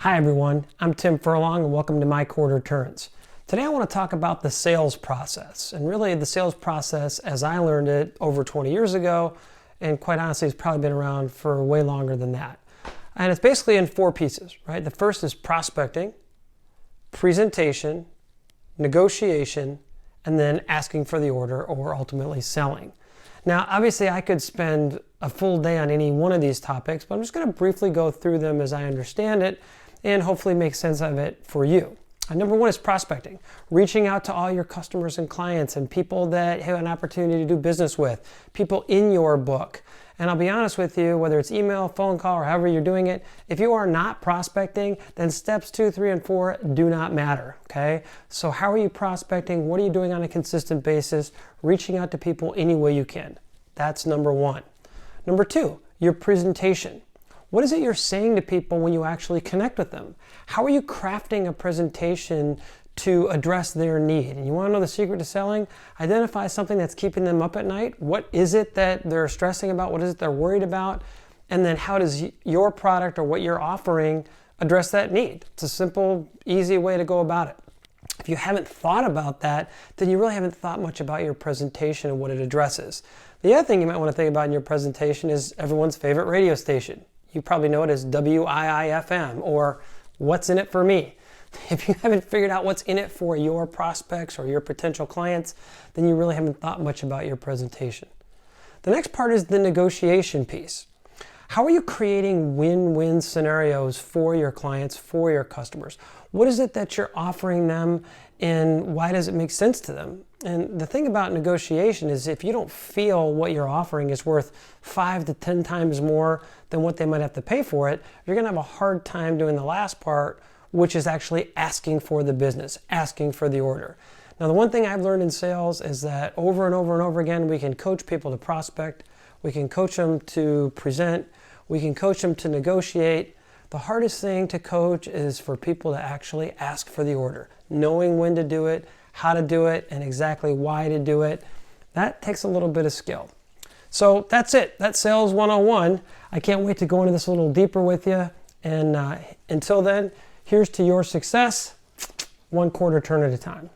Hi everyone, I'm Tim Furlong and welcome to My Quarter Turns. Today I want to talk about the sales process, and really the sales process as I learned it over 20 years ago, and quite honestly it's probably been around for way longer than that. And it's basically in four pieces, right? The first is prospecting, presentation, negotiation, and then asking for the order or ultimately selling. Now, obviously I could spend a full day on any one of these topics, but I'm just going to briefly go through them as I understand it and hopefully make sense of it for you. Number one is prospecting, reaching out to all your customers and clients and people that have an opportunity to do business with, people in your book. And I'll be honest with you, whether it's email, phone call, or however you're doing it, if you are not prospecting, then steps 2, 3, and 4 do not matter, okay? So how are you prospecting? What are you doing on a consistent basis? Reaching out to people any way you can. That's number one. Number two, your presentation. What is it you're saying to people when you actually connect with them? How are you crafting a presentation to address their need? And you want to know the secret to selling? Identify something that's keeping them up at night. What is it that they're stressing about? What is it they're worried about? And then how does your product or what you're offering address that need? It's a simple, easy way to go about it. If you haven't thought about that, then you really haven't thought much about your presentation and what it addresses. The other thing you might want to think about in your presentation is everyone's favorite radio station. You probably know it as WIIFM or What's in it for me. If you haven't figured out what's in it for your prospects or your potential clients, then you really haven't thought much about your presentation. The next part is the negotiation piece. How are you creating win-win scenarios for your clients, for your customers? What is it that you're offering them and why does it make sense to them? And the thing about negotiation is if you don't feel what you're offering is worth 5 to 10 times more than what they might have to pay for it, you're going to have a hard time doing the last part, which is actually asking for the business, asking for the order. Now, the one thing I've learned in sales is that over and over and over again, we can coach people to prospect, we can coach them to present, we can coach them to negotiate. The hardest thing to coach is for people to actually ask for the order, knowing when to do it, how to do it, and exactly why to do it. That takes a little bit of skill. So that's it. That's Sales 101. I can't wait to go into this a little deeper with you. And until then, here's to your success, one quarter turn at a time.